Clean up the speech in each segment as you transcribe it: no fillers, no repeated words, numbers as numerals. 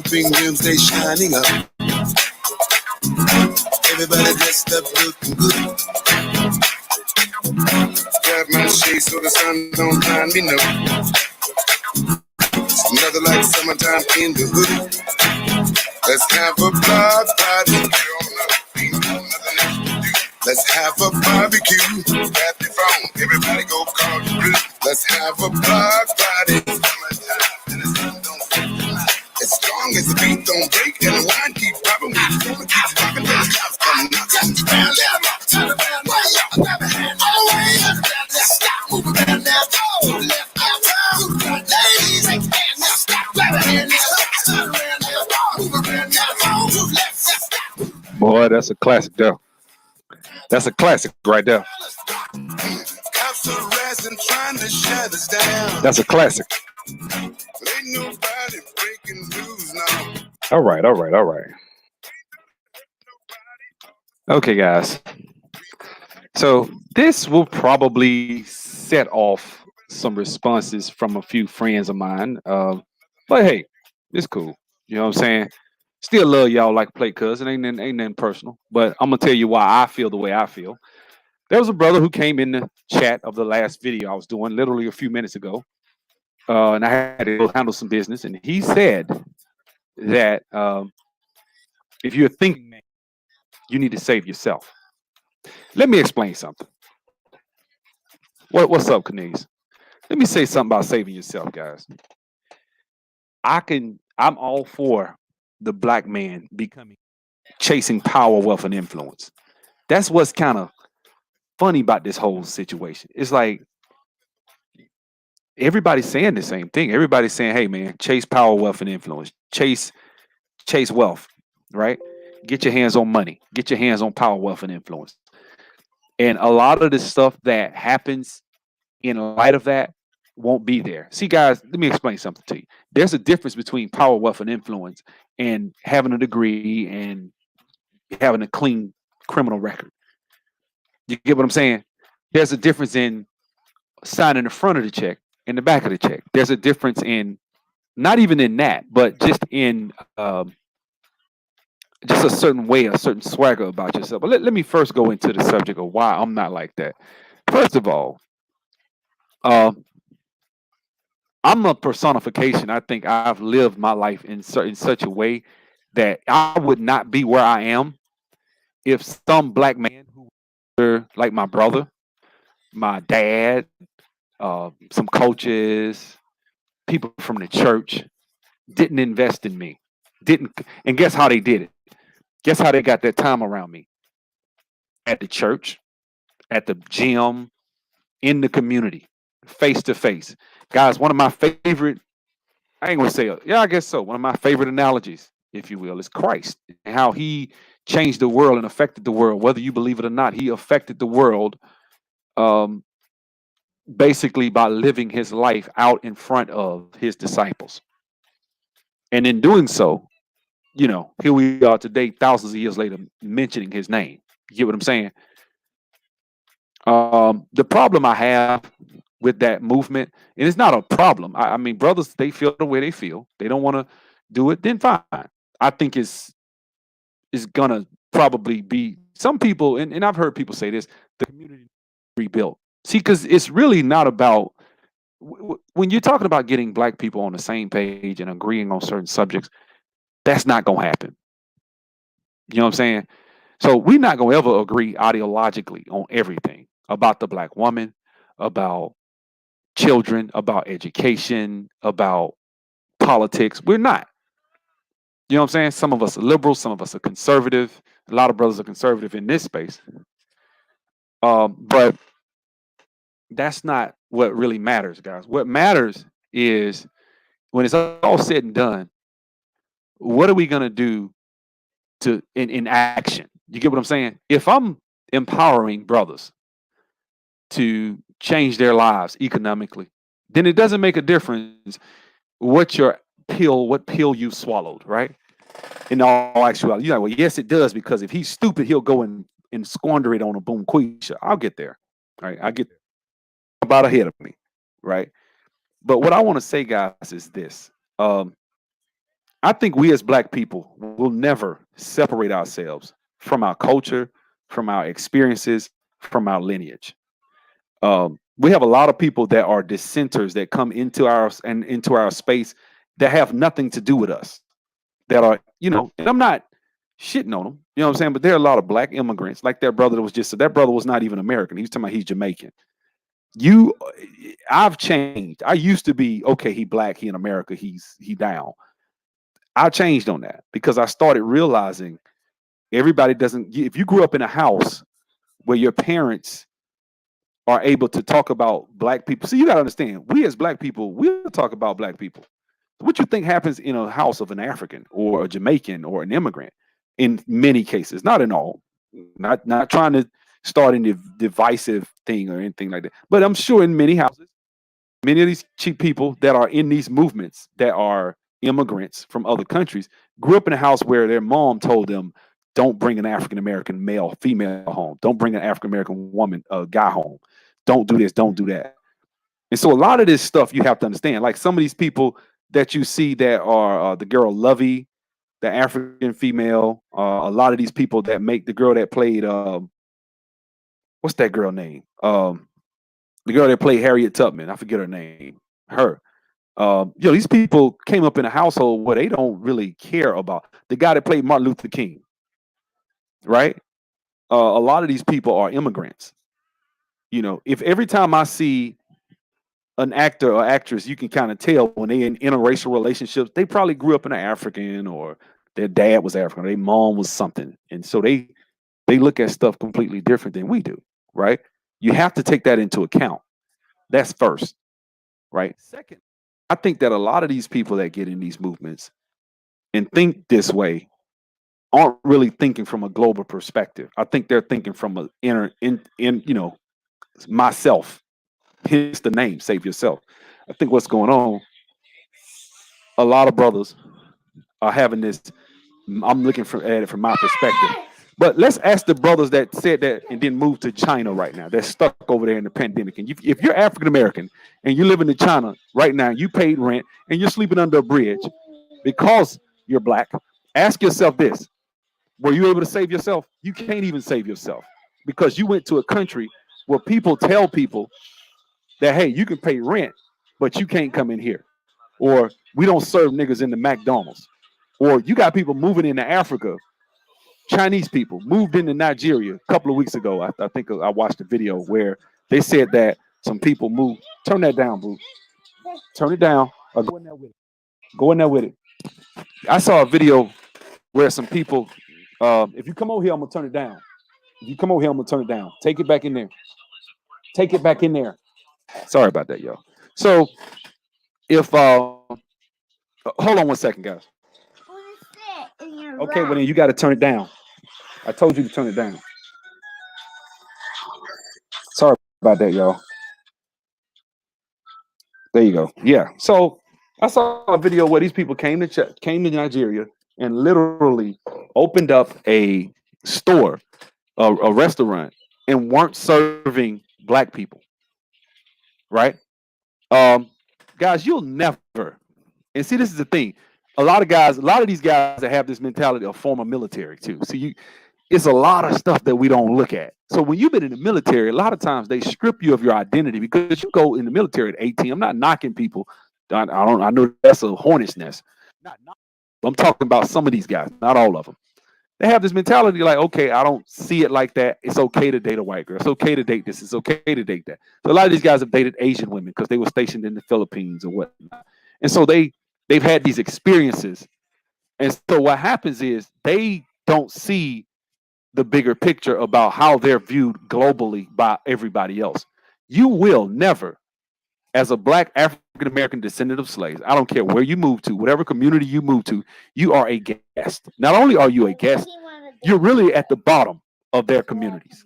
bumping rims, they shining up. Everybody dressed up, looking good. Grab my shades so the sun don't blind me, no. It's another like summertime in the hood. Let's have a block party. Let's have a barbecue. Grab your phone, everybody go call the crew. Let's have a block party. As strong as the beat don't break and the wine keep popping, we gonna keep rocking till the cops come knocking. Turn around, way up, grab a hand all the way up. Let's stop, move around now, go to the left, out, to the right, ladies, take a hand now, stop, grab a hand now, turn around now, move around now, go to the left, let's stop. Boy, that's a classic though. That's a classic right there. Cops harassing, trying to shut us down. That's a classic. Ain't nobody breaking news now. All right. Okay, guys. So this will probably set off some responses from a few friends of mine. But hey, it's cool. You know what I'm saying? Still love y'all like play cuz it ain't nothing personal. But I'm gonna tell you why I feel the way I feel. There was a brother who came in the chat of the last video I was doing literally a few minutes ago. And I had to go handle some business. And he said that if you're thinking, you need to save yourself. Let me explain something. What's up, Canese? Let me say something about saving yourself, guys. I'm all for the black man chasing power, wealth, and influence. That's what's kind of funny about this whole situation. It's like everybody's saying the same thing. Everybody's saying, hey man, chase power, wealth, and influence. Chase wealth, right? Get your hands on money. Get your hands on power, wealth, and influence. And a lot of the stuff that happens in light of that won't be there. See, guys, let me explain something to you. There's a difference between power, wealth, and influence and having a degree and having a clean criminal record. You get what I'm saying? There's a difference in signing the front of the check and the back of the check. There's a difference in not even in that, but just in just a certain way, a certain swagger about yourself. But let me first go into the subject of why I'm not like that. First of all, I'm a personification. I think I've lived my life in such a way that I would not be where I am if some black man who were like my brother, my dad, some coaches, people from the church didn't invest in me. And guess how they did it? Guess how they got their time around me? At the church, at the gym, in the community, face to face. Guys, one of my favorite, I ain't gonna say it. Yeah, I guess so. One of my favorite analogies, if you will, is Christ and how he changed the world and affected the world. Whether you believe it or not, he affected the world basically by living his life out in front of his disciples. And in doing so, you know, here we are today, thousands of years later, mentioning his name. You get what I'm saying? The problem I have with that movement, and it's not a problem. I mean, brothers, they feel the way they feel. They don't want to do it, then fine. I think it's gonna probably be some people, and I've heard people say this, the community rebuilt. See, because it's really not about when you're talking about getting black people on the same page and agreeing on certain subjects, that's not gonna happen. You know what I'm saying? So we're not gonna ever agree ideologically on everything about the black woman, about children, about education, about politics. We're not. You know what I'm saying? Some of us are liberal, some of us are conservative. A lot of brothers are conservative in this space. But that's not what really matters, guys. What matters is when it's all said and done, what are we gonna do to in action? You get what I'm saying? If I'm empowering brothers to change their lives economically, then it doesn't make a difference what pill you swallowed, right? In all actuality, you're like, well, yes, it does, because if he's stupid, he'll go and squander it on a boom quisha. I'll get there. All right, I get about ahead of me, right? But what I want to say, guys, is this. I think we as black people will never separate ourselves from our culture, from our experiences, from our lineage. We have a lot of people that are dissenters that come into our space that have nothing to do with us. That are, and I'm not shitting on them, you know what I'm saying? But there are a lot of black immigrants, like that brother that was just that brother was not even American. He was talking about he's Jamaican. You I've changed. I used to be okay, he black, he in America, he down. I changed on that because I started realizing everybody doesn't if you grew up in a house where your parents are able to talk about black people. See, you gotta understand, we as black people, we'll talk about black people. What you think happens in a house of an African or a Jamaican or an immigrant in many cases, not in all, not trying to start any divisive thing or anything like that. But I'm sure in many houses, many of these cheap people that are in these movements that are immigrants from other countries grew up in a house where their mom told them, don't bring an African American male, female home. Don't bring an African American woman, guy home. Don't do this, don't do that. And so a lot of this stuff you have to understand. Like some of these people that you see that are the girl Lovey, the African female, a lot of these people that make the girl that played what's that girl name? The girl that played Harriet Tubman. I forget her name. Her. These people came up in a household where they don't really care about the guy that played Martin Luther King, right? A lot of these people are immigrants. If every time I see an actor or actress, you can kind of tell when they in interracial relationships, they probably grew up in an African or their dad was African, or their mom was something. And so they look at stuff completely different than we do, right? You have to take that into account. That's first, right? Second, I think that a lot of these people that get in these movements and think this way aren't really thinking from a global perspective. I think they're thinking from a myself. Hence the name, save yourself. I think what's going on, a lot of brothers are having this. I'm looking at it from my perspective. But let's ask the brothers that said that and then moved to China right now. They're stuck over there in the pandemic. And if you're African American and you're living in China right now, you paid rent and you're sleeping under a bridge because you're black. Ask yourself this: were you able to save yourself? You can't even save yourself because you went to a country where people tell people that, hey, you can pay rent, but you can't come in here. Or we don't serve niggas in the McDonald's. Or you got people moving into Africa. Chinese people moved into Nigeria a couple of weeks ago. I think I watched a video where they said that some people moved. Turn that down, boo. Turn it down. Or go in there with it. Go in there with it. I saw a video where some people, if you come over here, I'm going to turn it down. If you come over here, I'm going to turn it down. Take it back in there. Take it back in there. Sorry about that, y'all. So if, hold on one second, guys. Okay, well then you got to turn it down. I told you to turn it down. Sorry about that, y'all. There you go. Yeah. So I saw a video where these people came to Nigeria and literally opened up a store, a restaurant, and weren't serving black people. Right? Guys, you'll never. And see, this is the thing. A lot of these guys that have this mentality are former military too. So it's a lot of stuff that we don't look at. So when you've been in the military, a lot of times they strip you of your identity because you go in the military at 18. I'm not knocking people. I know that's a hornet's nest. I'm talking about some of these guys, not all of them. They have this mentality like, okay, I don't see it like that. It's okay to date a white girl. It's okay to date this. It's okay to date that. So a lot of these guys have dated Asian women because they were stationed in the Philippines or whatnot. And so they've had these experiences. And so what happens is they don't see the bigger picture about how they're viewed globally by everybody else. You will never, as a black African American descendant of slaves, I don't care where you move to, whatever community you move to, you are a guest. Not only are you a guest, you're really at the bottom of their communities.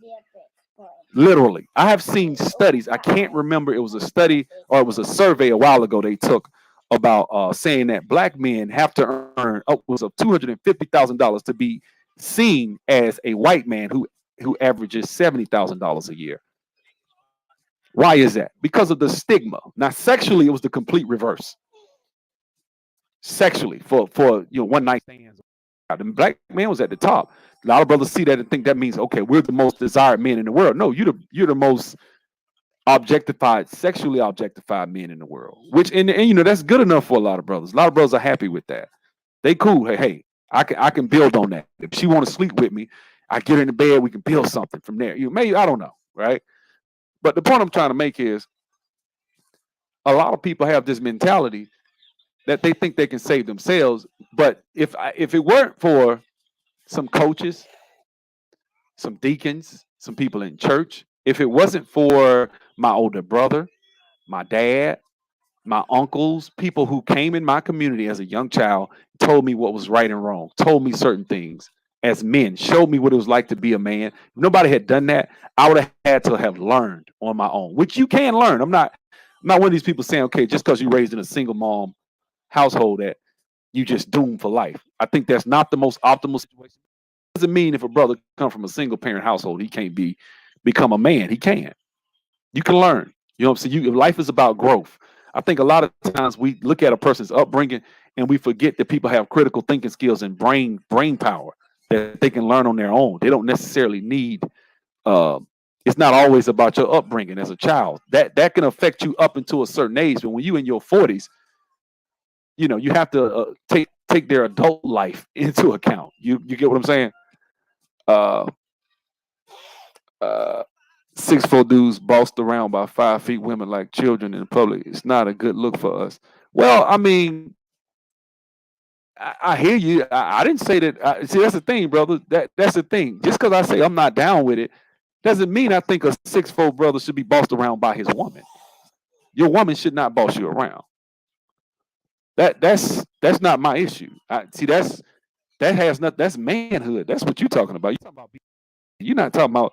Literally. I have seen studies. I can't remember, it was a study or it was a survey a while ago they took about saying that black men have to earn upwards of $250,000 to be seen as a white man who averages $70,000 a year. Why is that? Because of the stigma. Now, sexually, it was the complete reverse. sexually for one night stands. The black man was at the top. A lot of brothers see that and think that means okay, we're the most desired men in the world. No, you're the most objectified, sexually objectified men in the world. Which and that's good enough for a lot of brothers. A lot of brothers are happy with that. They cool. Hey, I can build on that. If she want to sleep with me, I get her in the bed. We can build something from there. Maybe I don't know, right? But the point I'm trying to make is a lot of people have this mentality that they think they can save themselves. But if it weren't for some coaches, some deacons, some people in church, if it wasn't for my older brother, my dad, my uncles, people who came in my community as a young child, told me what was right and wrong, told me certain things as men, showed me what it was like to be a man. If nobody had done that, I would have had to have learned on my own, which you can learn. I'm not one of these people saying, okay, just because you raised in a single mom household that you just doomed for life. I think that's not the most optimal situation. It doesn't mean if a brother come from a single parent household, he can't become a man. He can. You can learn. You know what I'm saying? Life is about growth. I think a lot of times we look at a person's upbringing and we forget that people have critical thinking skills and brain power that they can learn on their own. They don't necessarily need. Uh, it's not always about your upbringing as a child. That can affect you up until a certain age. But when you in your 40s, you have to take their adult life into account. You get what I'm saying? Uh, uh, 6'4" dudes bossed around by 5 feet women like children in public. It's not a good look for us. Well, I mean, I hear you. I didn't say that. See, that's the thing, brother. That's the thing. Just because I say I'm not down with it, doesn't mean I think a 6'4" brother should be bossed around by his woman. Your woman should not boss you around. That's not my issue. See, that has not. That's manhood. That's what you're talking about. You're talking about. You're not talking about.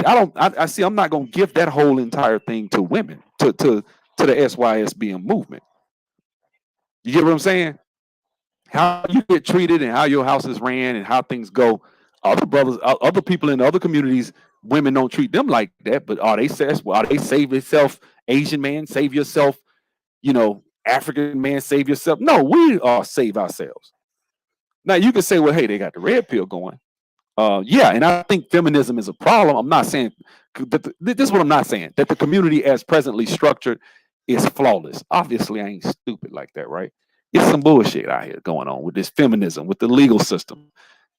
I don't. I see. I'm not gonna give that whole entire thing to women. To the SYSBM movement. You get what I'm saying? How you get treated and how your house is ran and how things go. Other brothers, other people in other communities, women don't treat them like that. But are they successful? Are they save yourself, Asian man, save yourself, African man, save yourself? No, we are save ourselves. Now you can say, well, hey, they got the red pill going. Yeah, and I think feminism is a problem. I'm not saying this is what I'm not saying, that the community as presently structured is flawless. Obviously, I ain't stupid like that, right? It's some bullshit out here going on with this feminism, with the legal system,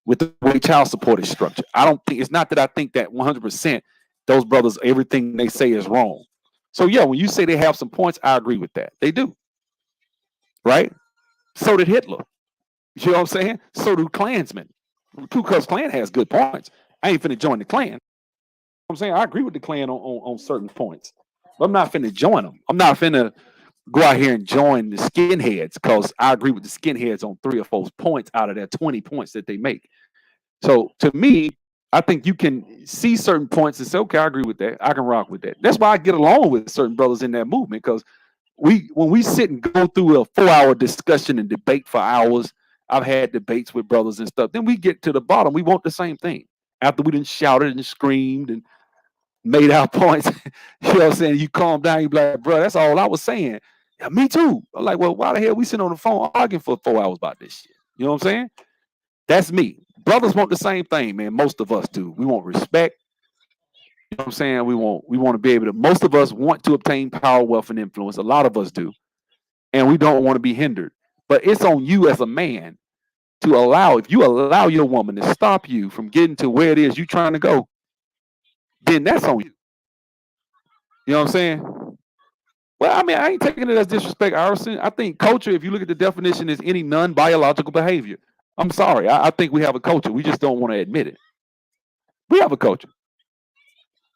with the way child support is structured. I don't think it's not that I think that 100% those brothers, everything they say is wrong. So yeah, when you say they have some points, I agree with that. They do, right? So did Hitler. You know what I'm saying? So do Klansmen. Ku Klux Klan has good points. I ain't finna join the Klan. You know what I'm saying? I agree with the Klan on certain points, but I'm not finna join them. I'm not finna go out here and join the skinheads because I agree with the skinheads on 3 or 4 points out of their 20 points that they make. So to me, I think you can see certain points and say, okay, I agree with that. I can rock with that. That's why I get along with certain brothers in that movement, because when we sit and go through a 4-hour discussion and debate for hours, I've had debates with brothers and stuff. Then we get to the bottom. We want the same thing. After we done shouted and screamed and made our points, you know what I'm saying? You calm down, you be like, bro, that's all I was saying. Yeah, me too. I'm like, well, why the hell we sitting on the phone arguing for 4 hours about this shit? You know what I'm saying? That's me. Brothers want the same thing, man. Most of us do. We want respect. You know what I'm saying? We want to be able to, most of us want to obtain power, wealth, and influence. A lot of us do. And we don't want to be hindered. But it's on you as a man to allow, if you allow your woman to stop you from getting to where it is you're trying to go, then that's on you. You know what I'm saying? Well, I mean, I ain't taking it as disrespect, Arison. I think culture, if you look at the definition, is any non-biological behavior. I'm sorry. I think we have a culture. We just don't want to admit it. We have a culture.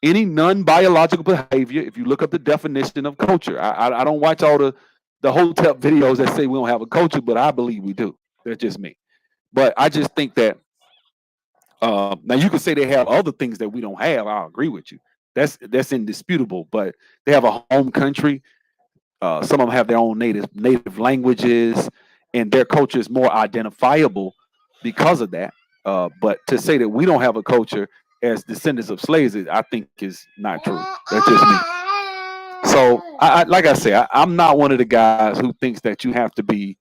Any non-biological behavior, if you look up the definition of culture, I don't watch all the hotel videos that say we don't have a culture, but I believe we do. That's just me. But I just think that now you can say they have other things that we don't have. I'll agree with you. That's indisputable. But they have a home country. Some of them have their own native languages, and their culture is more identifiable because of that. But to say that we don't have a culture as descendants of slaves, I think is not true. That's just me. So, like I say, I'm not one of the guys who thinks that you have to be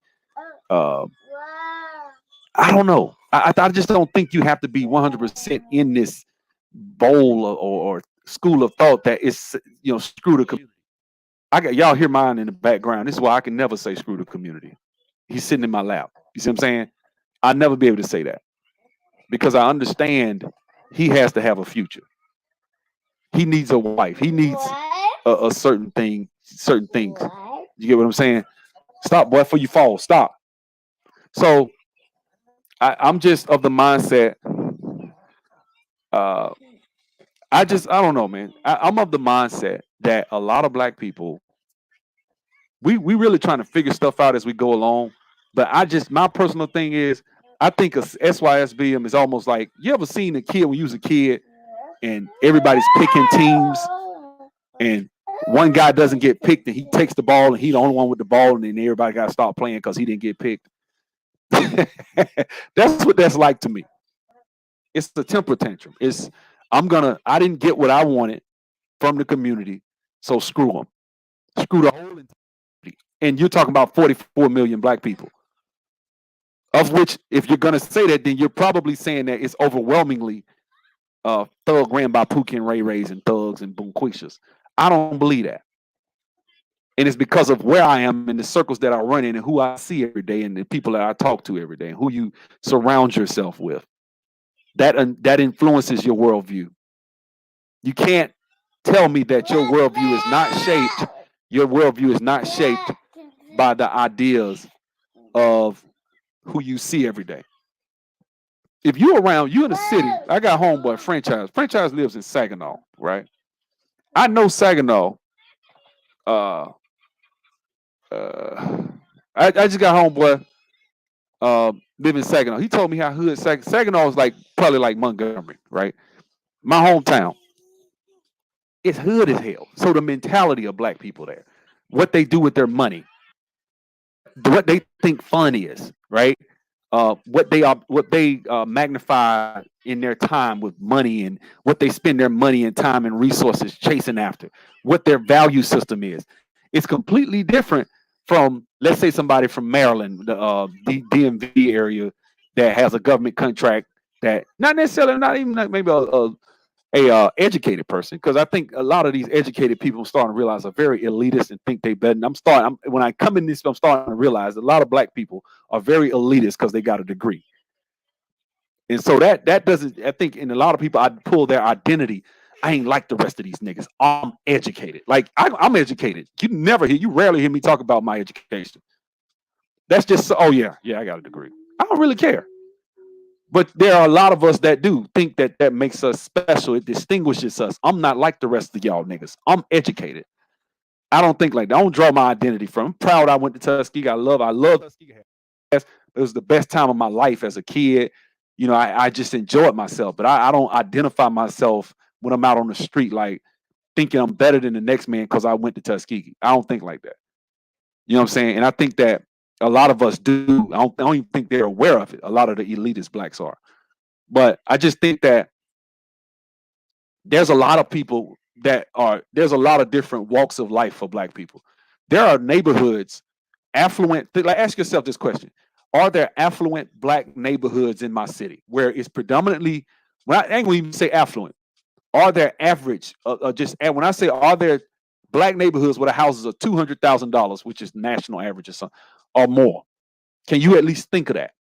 Uh, I don't know. I just don't think you have to be 100% in this bowl or school of thought that it's screw the community. I got y'all hear mine in the background. This is why I can never say screw the community. He's sitting in my lap. You see what I'm saying? I'll never be able to say that because I understand he has to have a future. He needs a wife. He needs a certain thing, certain things. You get what I'm saying? Stop, boy, before you fall. Stop. So I'm just of the mindset. Uh, I don't know, man. I'm of the mindset that a lot of black people, we really trying to figure stuff out as we go along. But my personal thing is, I think a SYSBM is almost like, you ever seen a kid when you was a kid and everybody's picking teams and one guy doesn't get picked and he takes the ball and he's the only one with the ball and then everybody got to stop playing because he didn't get picked. That's what that's like to me. It's the temper tantrum. I didn't get what I wanted from the community, so screw them. Screw the whole entire community. And you're talking about 44 million black people, of which, if you're gonna say that, then you're probably saying that it's overwhelmingly thug ran by Pookie and Ray Rays and thugs and Boomquishas. I don't believe that. And it's because of where I am in the circles that I run in and who I see every day and the people that I talk to every day and who you surround yourself with. That influences your worldview. You can't tell me that your worldview is not shaped. Your worldview is not shaped by the ideas of who you see every day. If you in the city, I got homeboy franchise. Franchise lives in Saginaw, right? I know Saginaw. Uh, I just got homeboy live in Saginaw. He told me how hood Saginaw is like probably like Montgomery, right? My hometown. It's hood as hell. So the mentality of black people there, what they do with their money, what they think fun is, right? What they magnify in their time with money and what they spend their money and time and resources chasing after, what their value system is. It's completely different from, let's say, somebody from Maryland, the DMV area that has a government contract that not necessarily, not even like maybe a educated person, because I think a lot of these educated people I'm starting to realize are very elitist and think they better. And when I come in this, I'm starting to realize a lot of black people are very elitist because they got a degree. And so that doesn't, I think in a lot of people, I pull their identity. I ain't like the rest of these niggas. I'm educated. Like I'm educated. You rarely hear me talk about my education. That's just, oh yeah, I got a degree. I don't really care. But there are a lot of us that do think that makes us special. It distinguishes us. I'm not like the rest of y'all niggas. I'm educated. I don't think like that. I don't draw my identity from. I'm proud I went to Tuskegee. I love Tuskegee. It was the best time of my life as a kid. I just enjoyed myself. But I don't identify myself when I'm out on the street like thinking I'm better than the next man because I went to Tuskegee. I don't think like that. You know what I'm saying? And I think that a lot of us do. I don't even think they're aware of it. A lot of the elitist blacks are. But I just think that there's a lot of people there's a lot of different walks of life for black people. There are neighborhoods, affluent, like ask yourself this question. Are there affluent black neighborhoods in my city where it's predominantly, when I ain't gonna even say affluent, are there average, when I say are there black neighborhoods where the houses are $200,000, which is national average or something, or more? Can you at least think of that?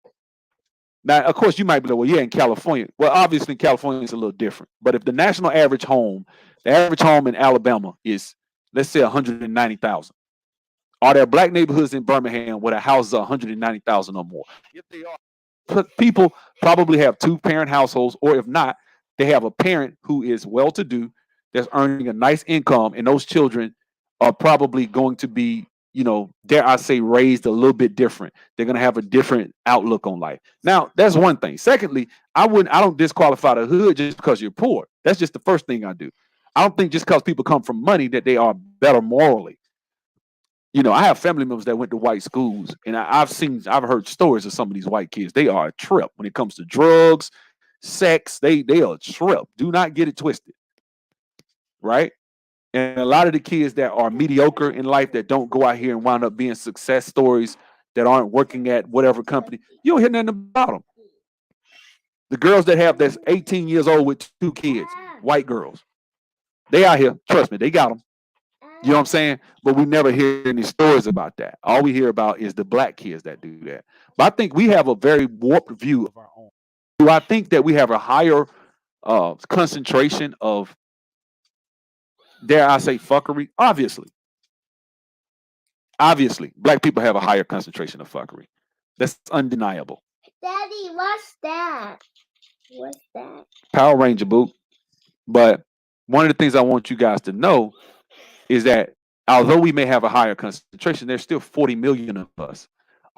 Now, of course, you might be like, well, yeah, in California. Well, obviously, in California, it's a little different. But if the national average home, the average home in Alabama is, let's say, 190,000. Are there black neighborhoods in Birmingham where the houses are 190,000 or more? If they are, people probably have two-parent households, or if not, they have a parent who is well-to-do, that's earning a nice income, and those children are probably going to be, dare I say, raised a little bit different. They're going to have a different outlook on life. Now, that's one thing. Secondly, I don't disqualify the hood just because you're poor. That's just the first thing I do. I don't think just because people come from money that they are better morally. I have family members that went to white schools, and I've heard stories of some of these white kids. They are a trip when it comes to drugs, sex. They are a trip. Do not get it twisted, right? And a lot of the kids that are mediocre in life that don't go out here and wind up being success stories, that aren't working at whatever company. You don't hear nothing about them. The girls that have that's 18 years old with 2 kids, white girls, they out here. Trust me, they got them. You know what I'm saying? But we never hear any stories about that. All we hear about is the black kids that do that. But I think we have a very warped view of our own. Do I think that we have a higher concentration of, dare I say, fuckery? Obviously, black people have a higher concentration of fuckery. That's undeniable. Daddy, what's that? What's that? Power Ranger boot. But one of the things I want you guys to know is that although we may have a higher concentration, there's still 40 million of us.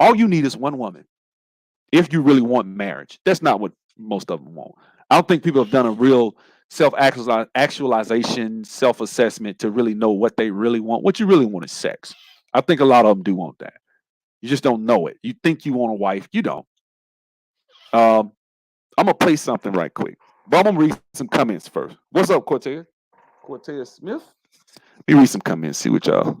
All you need is one woman if you really want marriage. That's not what most of them want. I don't think people have done a real self-actualization, self-assessment to really know what they really want. What you really want is sex. I think a lot of them do want that. You just don't know it. You think you want a wife. You don't. I'm going to play something right quick. But I'm going to read some comments first. What's up, Cortez? Cortez Smith? Let me read some comments, see what y'all.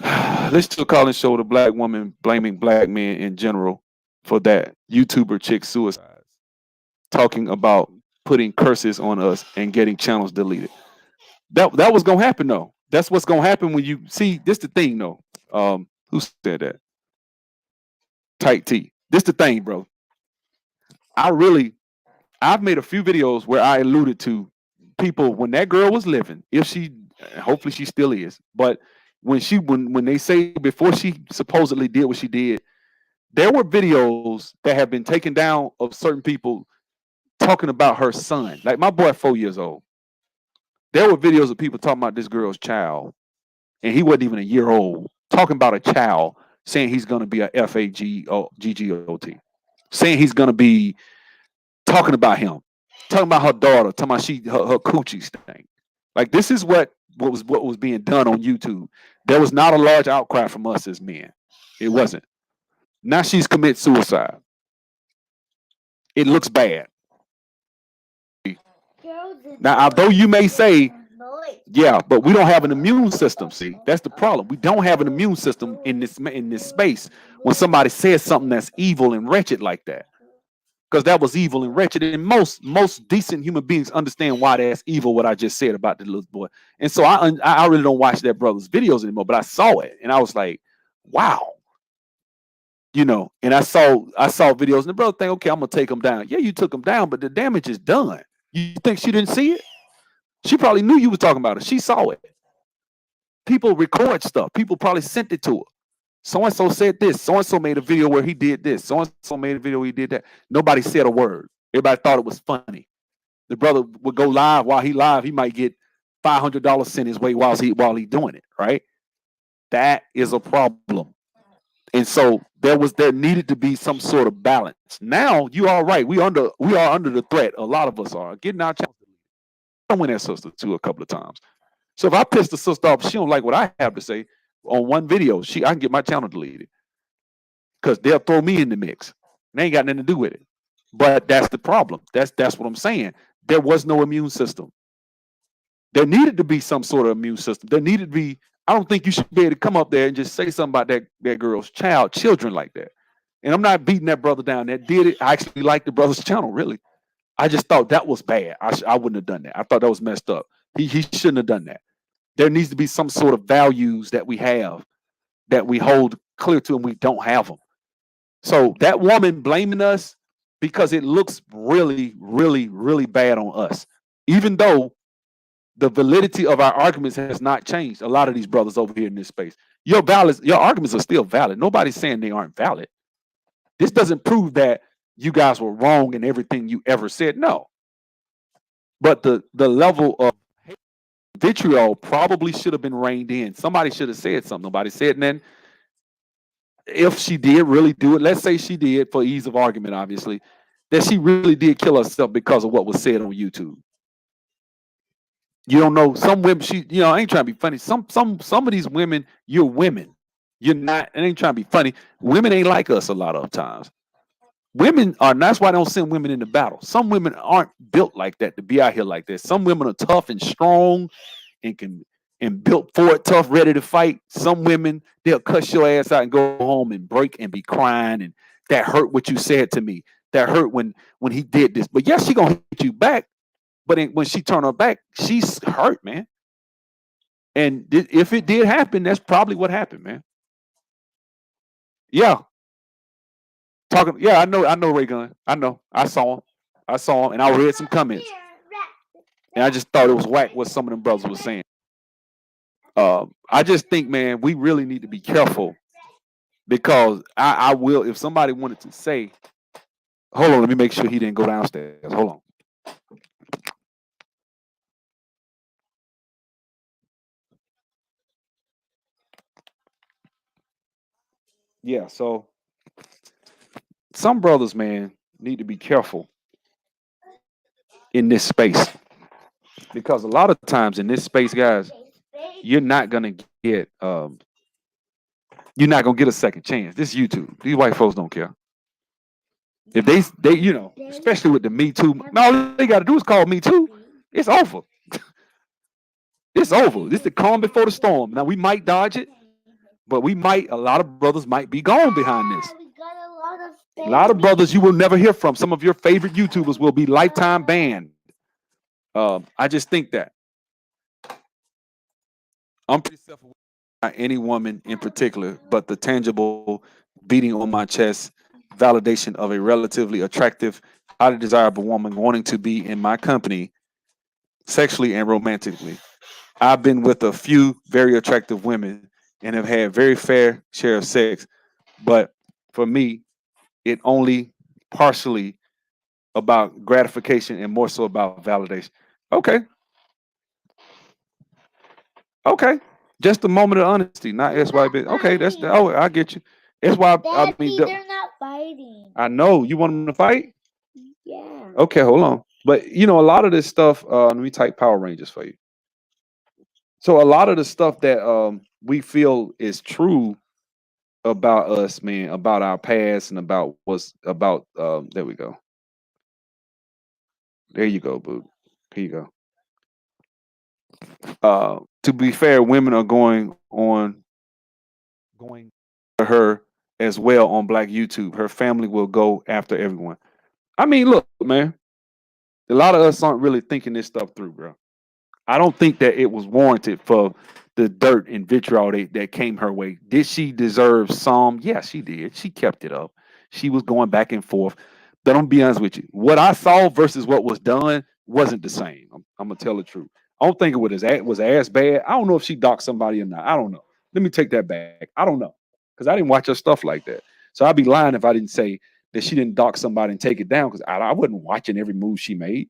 Let's still call and show the black woman blaming black men in general for that YouTuber chick suicide, talking about putting curses on us and getting channels deleted. That was gonna happen though. That's what's gonna happen when you see. This the thing though. Who said that? Tight T. This the thing, bro. I've made a few videos where I alluded to people when that girl was living. If she, hopefully she still is, but when they say before she supposedly did what she did, there were videos that have been taken down of certain people talking about her son. Like my boy, 4 years old. There were videos of people talking about this girl's child, and he wasn't even a year old, talking about a child, saying he's going to be a FAGGOT, saying he's going to be talking about him, talking about her daughter, talking about her coochie stink. Like this is what was being done on YouTube. There was not a large outcry from us as men. It wasn't. Now she's committed suicide. It looks bad. Now, although you may say, yeah, but we don't have an immune system. See, that's the problem. We don't have an immune system in this space when somebody says something that's evil and wretched like that. Because that was evil and wretched, and most decent human beings understand why that's evil. What I just said about the little boy, and so I really don't watch that brother's videos anymore. But I saw it, and I was like, wow, And I saw videos, and the brother think, okay, I'm gonna take him down. Yeah, you took him down, but the damage is done. You think she didn't see it? She probably knew you were talking about it. She saw it. People record stuff. People probably sent it to her. So-and-so said this. So-and-so made a video where he did this. So-and-so made a video where he did that. Nobody said a word. Everybody thought it was funny. The brother would go live. While he live, he might get $500 sent his way while he doing it, right? That is a problem. And so there needed to be some sort of balance. Now you are right. We are under the threat. A lot of us are getting our channel. I went at sister too a couple of times. So if I piss the sister off, she don't like what I have to say on one video, I can get my channel deleted because they'll throw me in the mix. They ain't got nothing to do with it. But that's the problem. That's what I'm saying. There was no immune system. There needed to be some sort of immune system. There needed to be. I don't think you should be able to come up there and just say something about that girl's children like that. And I'm not beating that brother down that did it. I actually like the brother's channel, really. I just thought that was bad. I wouldn't have done that. I thought that was messed up. He shouldn't have done that. There needs to be some sort of values that we have that we hold clear to, and we don't have them. So that woman blaming us because it looks really, really, really bad on us, even though the validity of our arguments has not changed. A lot of these brothers over here in this space, your arguments are still valid. Nobody's saying they aren't valid. This doesn't prove that you guys were wrong in everything you ever said. No. But the level of vitriol probably should have been reined in. Somebody should have said something. Nobody said. And then if she did really do it, let's say she did, for ease of argument, obviously, that she really did kill herself because of what was said on YouTube. You don't know. Some women, I ain't trying to be funny. Some of these women, you're women. You're not. It ain't trying to be funny. Women ain't like us a lot of times. Women are, and that's why I don't send women into battle. Some women aren't built like that to be out here like this. Some women are tough and strong and can and built for it, tough, ready to fight. Some women, they'll cuss your ass out and go home and break and be crying. And that hurt what you said to me. That hurt when he did this. But yes, she gonna hit you back. But when she turn her back, she's hurt, man. And if it did happen, that's probably what happened, man. Yeah, talking. Yeah, I know Ray Gun. I know. I saw him, and I read some comments, and I just thought it was whack what some of them brothers was saying. I just think, man, we really need to be careful because I will. If somebody wanted to say, hold on, let me make sure he didn't go downstairs. Hold on. Yeah, so some brothers, man, need to be careful in this space because a lot of times in this space, guys, you're not gonna get you're not gonna get a second chance. This YouTube, these white folks don't care. If they especially with the Me Too, all they gotta do is call Me Too. It's over. It's over. This is the calm before the storm. Now we might dodge it, but a lot of brothers might be gone behind this. A lot of brothers you will never hear from. Some of your favorite YouTubers will be lifetime banned. I just think that I'm pretty self-aware about any woman in particular, but the tangible beating on my chest validation of a relatively attractive, highly desirable woman wanting to be in my company sexually and romantically. I've been with a few very attractive women and have had very fair share of sex, but for me, it only partially about gratification and more so about validation. Okay, okay. Just a moment of honesty, not SYB. Okay, I get you. That's why They're not fighting. I know you want them to fight. Yeah. Okay, hold on. But a lot of this stuff. Let me type Power Rangers for you. So a lot of the stuff that we feel is true about us, man, about our past and about what's about. There we go. There you go, boo. Here you go. To be fair, women are going to her as well on Black YouTube. Her family will go after everyone. I mean, look, man, a lot of us aren't really thinking this stuff through, bro. I don't think that it was warranted for the dirt and vitriol that came her way. Did she deserve some? Yeah, she did. She kept it up. She was going back and forth. But I'm gonna be honest with you. What I saw versus what was done wasn't the same. I'm gonna tell the truth. I don't think it was as bad. I don't know if she docked somebody or not. I don't know. Let me take that back. I don't know because I didn't watch her stuff like that. So I'd be lying if I didn't say that she didn't dock somebody and take it down because I wasn't watching every move she made.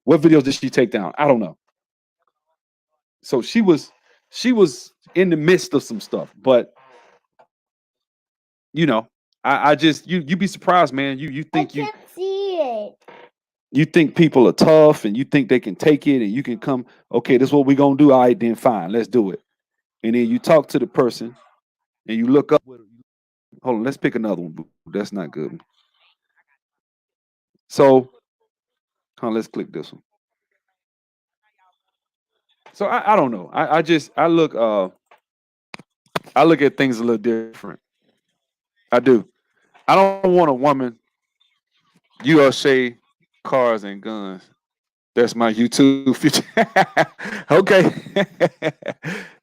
What videos did she take down? I don't know. So she was in the midst of some stuff, but you know, I just you be surprised, man. You think I can't see it. you think people are tough and you think they can take it and you can come, okay, this is what we're gonna do. All right, then fine, let's do it. And then you talk to the person and you look up. Hold on, let's pick another one. That's not good. So let's click this one. So I don't know. I look at things a little different. I do. I don't want a woman USA cars and guns. That's my YouTube feature. Okay.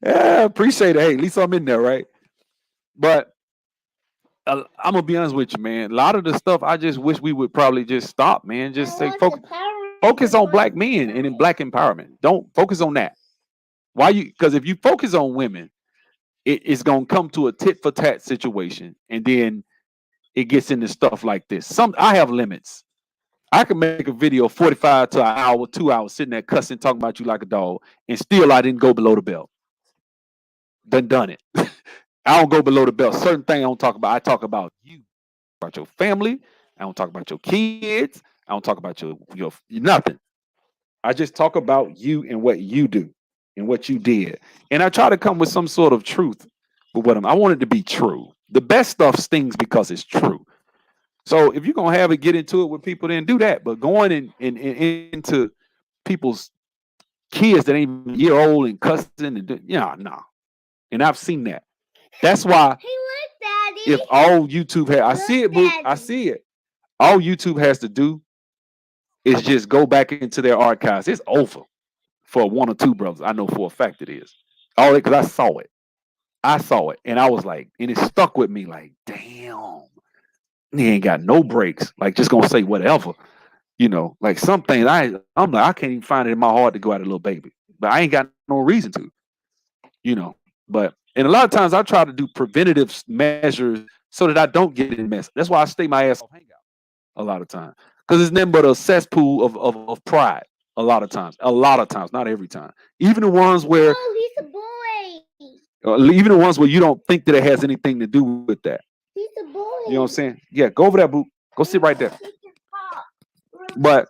Yeah, appreciate it. Hey, at least I'm in there, right? But I'm gonna be honest with you, man. A lot of the stuff I just wish we would probably just stop, man. Just say focus on black men and in black empowerment. Don't focus on that. Why you? Because if you focus on women, it's gonna come to a tit for tat situation, and then it gets into stuff like this. I have limits. I can make a video 45 to an hour, 2 hours, sitting there cussing, talking about you like a dog, and still I didn't go below the belt. Done it. I don't go below the belt. Certain things I don't talk about. I talk about you, about your family. I don't talk about your kids. I don't talk about your nothing. I just talk about you and what you do and what you did. And I try to come with some sort of truth with I want it to be true. The best stuff stings because it's true. So if you're gonna have it, get into it with people, then do that. But going into people's kids that ain't even a year old and cussing and nah. And I've seen that. That's why Hey, look, Daddy. if all YouTube I see it, Boo. I see it. All YouTube has to do is just go back into their archives. It's over for one or two brothers. I know for a fact it is. All because I saw it. I saw it, and I was like, and it stuck with me. Like, damn, he ain't got no breaks. Like, just gonna say whatever. Like some things I'm like, I can't even find it in my heart to go at a little baby, but I ain't got no reason to. But and a lot of times I try to do preventative measures so that I don't get in mess. That's why I stay my ass off hangout a lot of times because it's nothing but a cesspool of pride. A lot of times, not every time. Even the ones where, Oh, he's a boy. even the ones where you don't think that it has anything to do with that. He's a boy. You know what I'm saying? Yeah, go over there, boo. Go sit right there. But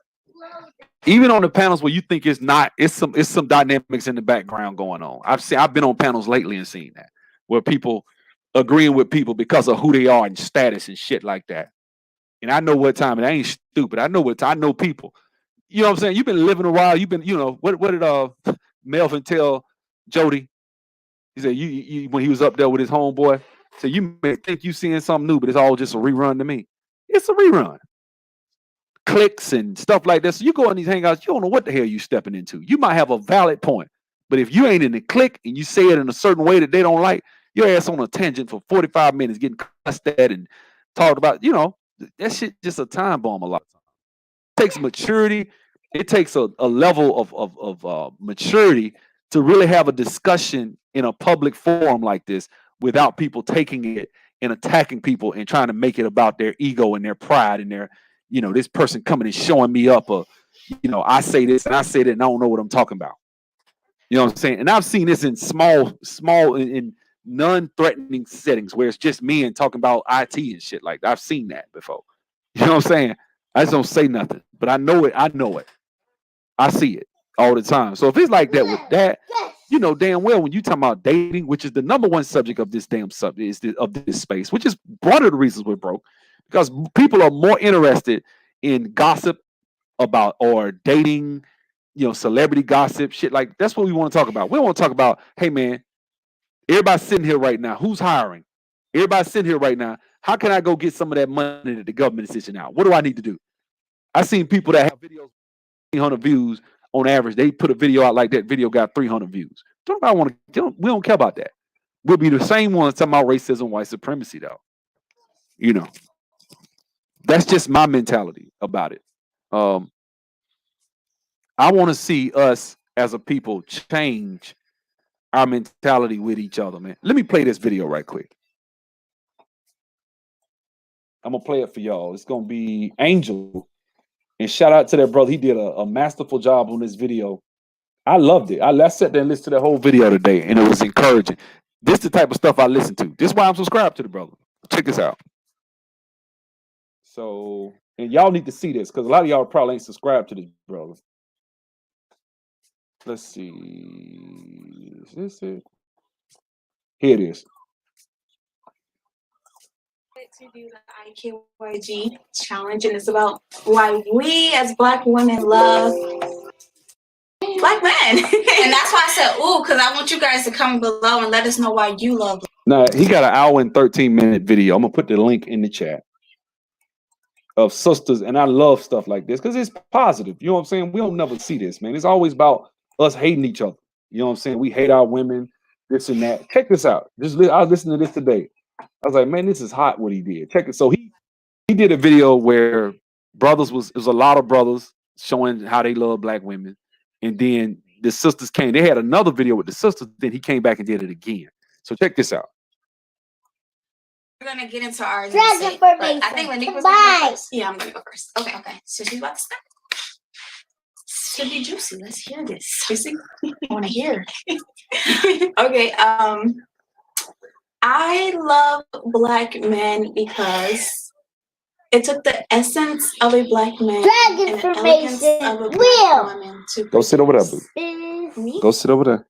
even on the panels where you think it's not, it's some dynamics in the background going on. I've been on panels lately and seen that where people agreeing with people because of who they are and status and shit like that. And I know what time, and I ain't stupid. I know what time. I know people. You know what I'm saying? You've been living a while. You've been, what did Melvin tell Jody? He said you when he was up there with his homeboy. So you may think you seeing something new, but it's all just a rerun to me. It's a rerun. Clicks and stuff like that. So you go in these hangouts, you don't know what the hell you stepping into. You might have a valid point, but if you ain't in the click and you say it in a certain way that they don't like, your ass on a tangent for 45 minutes getting cussed at and talked about, that shit just a time bomb a lot of times. It takes maturity. It takes a level of maturity to really have a discussion in a public forum like this without people taking it and attacking people and trying to make it about their ego and their pride and their, this person coming and showing me up, I say this and I say that and I don't know what I'm talking about. You know what I'm saying? And I've seen this in small, in non-threatening settings where it's just me and talking about IT and shit like that. I've seen that before. You know what I'm saying? I just don't say nothing, but I know it. I see it all the time. So if it's like that with that, you know damn well when you talking about dating, which is the number one subject of this damn subject of this space, which is one of the reasons we're broke, because people are more interested in gossip about or dating, celebrity gossip, shit like that's what we want to talk about. We don't want to talk about, hey man, everybody sitting here right now, who's hiring? Everybody sitting here right now, how can I go get some of that money that the government is dishing out? What do I need to do? I've seen people that have videos 300 views on average. They put a video out like that video got 300 views. We don't care about that. We'll be the same ones talking about racism, white supremacy, though. That's just my mentality about it. I want to see us as a people change our mentality with each other, man. Let me play this video right quick. I'm gonna play it for y'all. It's gonna be Angel. And shout out to that brother. He did a masterful job on this video. I loved it. I sat there and listened to the whole video today, and it was encouraging. This is the type of stuff I listen to. This is why I'm subscribed to the brother. Check this out. So, and y'all need to see this because a lot of y'all probably ain't subscribed to this brother. Let's see. Is this it? Here it is. To do the IQYG challenge, and it's about why we as Black women love Black men. And that's why I said, ooh, because I want you guys to comment below and let us know why you love them. Now, he got an hour and 13-minute video. I'm going to put the link in the chat of sisters, and I love stuff like this because it's positive. You know what I'm saying? We don't never see this, man. It's always about us hating each other. You know what I'm saying? We hate our women, this and that. Check this out. I was listening to this today. I was like, man, this is hot what he did. Check it. So he did a video where it was a lot of brothers showing how they love Black women. And then the sisters came. They had another video with the sisters. Then he came back and did it again. So check this out. We're going to get into ours. I think Lanique was going to go first. Yeah, I'm going to go first. Okay. So she's about to start. Should be juicy. Let's hear this. I want to hear. Okay. I love Black men because it took the essence of a Black man and the elegance of a Black woman to go sit over there, boo. Me? Go sit over there.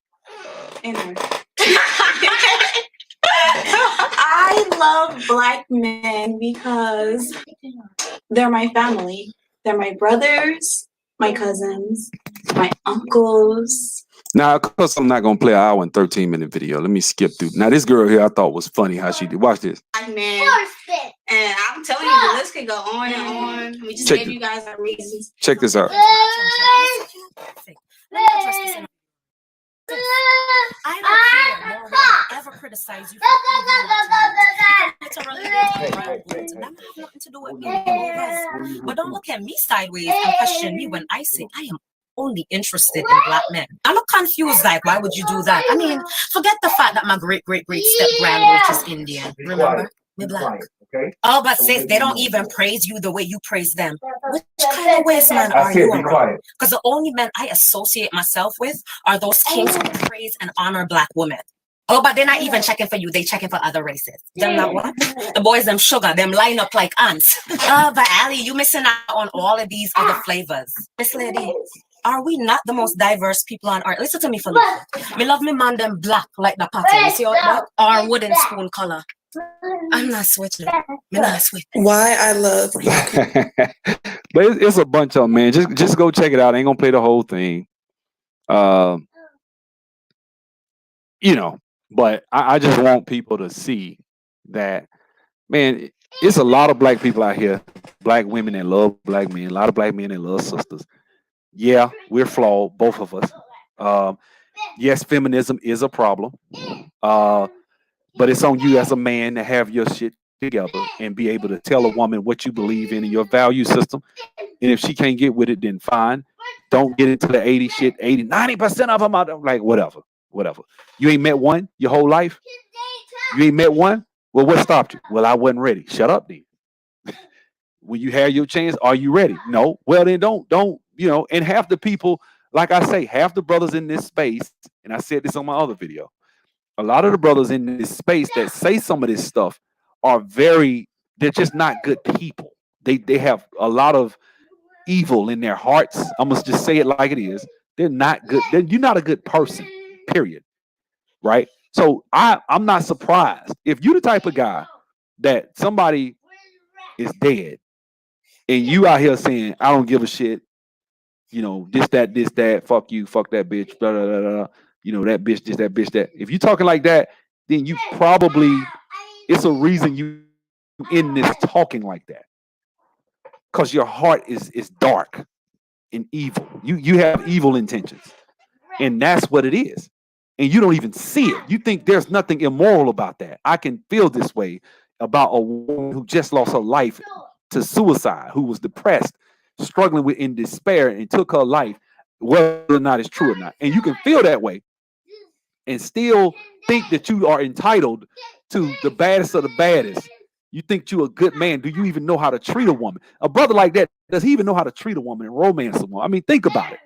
I love Black men because they're my family. They're my brothers. my cousins, my uncles. Now, of course, I'm not gonna play an hour and 13-minute video. Let me skip through. Now, this girl here, I thought was funny how she did. Watch this. Man, and I'm telling you, the list could go on and on. We just gave you guys our reasons. Check this out. I don't care, nor will I ever criticize you for literally that have nothing to do with me. But don't look at me sideways and question me when I say I am only interested in black men. I look confused, like, why would you do that? I mean, forget the fact that my great step grandmother is Indian. Remember? We're black. Okay. Oh, but sis, they don't even praise you the way you praise them. Which kind of ways, man, are you around? Because the only men I associate myself with are those kings who praise and honor black women. Oh, but they're not even checking for you. They checking for other races. Them not what? The boys, them sugar, them line up like ants. But Ali, you missing out on all of these other flavors. Miss Lady, are we not the most diverse people on earth? Listen to me for a me love me man them black like the pattern. You see how that? Or wooden spoon color. I'm not switching. I'm not switching. Why I love but it's a bunch of them, man. Just go check it out. I ain't gonna play the whole thing. You know, but I just want people to see that, man, it's a lot of black people out here, black women that love black men, a lot of black men that love sisters. Yeah, we're flawed, both of us. Yes, feminism is a problem. But it's on you as a man to have your shit together and be able to tell a woman what you believe in your value system. And if she can't get with it, then fine. Don't get into the 80 shit. 80, 90% of them are like, whatever. You ain't met one your whole life? You ain't met one? Well, what stopped you? Well, I wasn't ready. Shut up then. When you have your chance, are you ready? No. Well, then don't, and half the people, like I say, half the brothers in this space, and I said this on my other video, a lot of the brothers in this space that say some of this stuff are they're just not good people. They have a lot of evil in their hearts. I'm going to just say it like it is. They're not good. You're not a good person, period. Right? So I'm not surprised. If you're the type of guy that somebody is dead and you out here saying, I don't give a shit, this, that, fuck you, fuck that bitch, blah, blah, blah, blah. That bitch, this, that bitch, that. If you're talking like that, then you probably, it's a reason you in this talking like that. Because your heart is dark and evil. You have evil intentions. And that's what it is. And you don't even see it. You think there's nothing immoral about that. I can feel this way about a woman who just lost her life to suicide, who was depressed, struggling in despair, and took her life, whether or not it's true or not. And you can feel that way and still think that you are entitled to the baddest of the baddest. You think you're a good man. Do you even know how to treat a woman? A brother like that, does he even know how to treat a woman and romance a woman? I mean, think about it.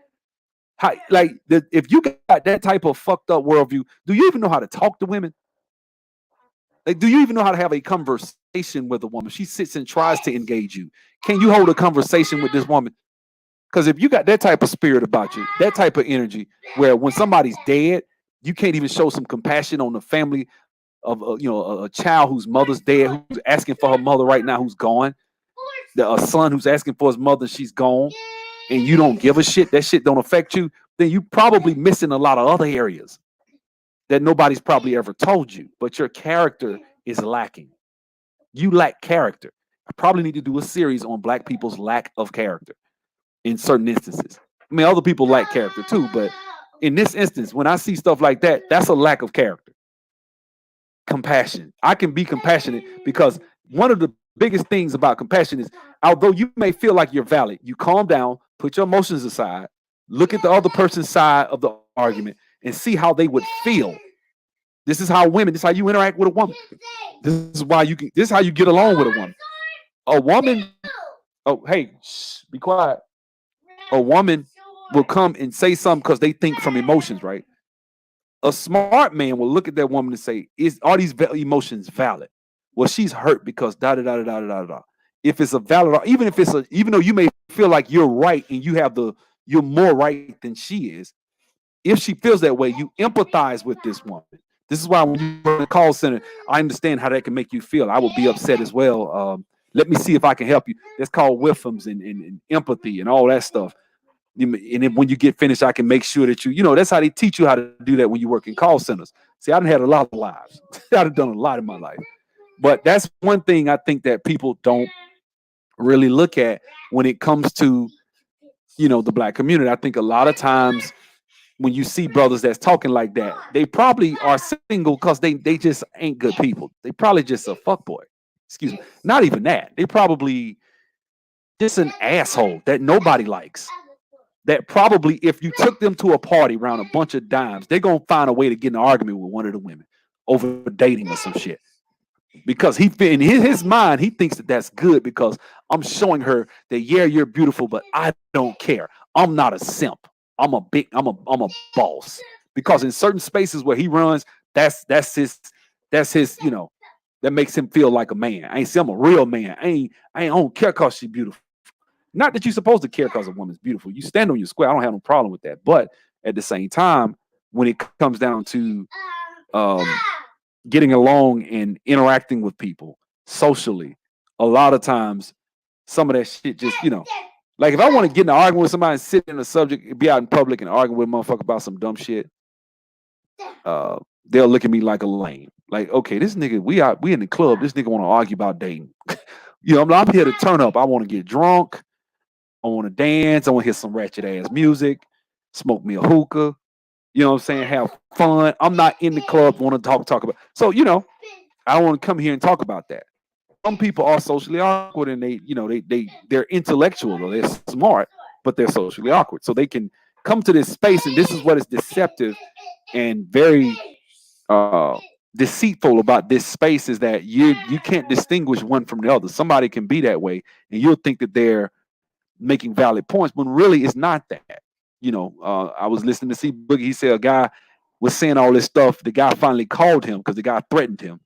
If you got that type of fucked up worldview, do you even know how to talk to women? Like, do you even know how to have a conversation with a woman? She sits and tries to engage you. Can you hold a conversation with this woman? Because if you got that type of spirit about you, that type of energy, where when somebody's dead, you can't even show some compassion on the family of a child whose mother's dead, who's asking for her mother right now, who's gone. A son who's asking for his mother, she's gone, and you don't give a shit. That shit don't affect you. Then you probably missing a lot of other areas that nobody's probably ever told you. But your character is lacking. You lack character. I probably need to do a series on black people's lack of character in certain instances. I mean, other people lack character too, but in this instance, when I see stuff like that, that's a lack of character. Compassion. I can be compassionate because one of the biggest things about compassion is, although you may feel like you're valid, you calm down, put your emotions aside, look at the other person's side of the argument and see how they would feel. This is how this is how you interact with a woman. This is how you get along with a woman. A woman, oh, hey, shh, be quiet. A woman will come and say something because they think from emotions, right? A smart man will look at that woman and say, are these emotions valid? Well, she's hurt because da da da da da da da. If it's a valid, even though you may feel like you're right and you're more right than she is, if she feels that way, you empathize with this woman. This is why when you go to the call center, I understand how that can make you feel. I would be upset as well. Let me see if I can help you. That's called whiffums and empathy and all that stuff. And then when you get finished, I can make sure that that's how they teach you how to do that when you work in call centers. See, I done had a lot of lives. I've done a lot in my life. But that's one thing I think that people don't really look at when it comes to, the black community. I think a lot of times when you see brothers that's talking like that, they probably are single because they just ain't good people. They probably just a fuckboy. Excuse me. Not even that. They probably just an asshole that nobody likes. That probably if you took them to a party around a bunch of dimes, they're gonna find a way to get in an argument with one of the women over dating or some shit. Because in his mind, he thinks that that's good because I'm showing her that you're beautiful, but I don't care. I'm not a simp. I'm a boss. Because in certain spaces where he runs, that's his that makes him feel like a man. I ain't say I'm a real man. I don't care because she's beautiful. Not that you're supposed to care because a woman's beautiful. You stand on your square. I don't have no problem with that. But at the same time, when it comes down to getting along and interacting with people socially, a lot of times some of that shit just, like if I want to get in an argument with somebody and sit in a subject, be out in public and argue with a motherfucker about some dumb shit, they'll look at me like a lame. Like, okay, this nigga, we in the club. This nigga want to argue about dating. I'm here to turn up. I want to get drunk. I want to dance. I want to hear some ratchet ass music. Smoke me a hookah. You know what I'm saying? Have fun. I'm not in the club. Want to talk about. So I don't want to come here and talk about that. Some people are socially awkward, and they're intellectual or they're smart, but they're socially awkward. So they can come to this space, and this is what is deceptive and very deceitful about this space is that you can't distinguish one from the other. Somebody can be that way, and you'll think that they're making valid points, when really it's not that. I was listening to C Boogie. He said a guy was saying all this stuff. The guy finally called him because the guy threatened him.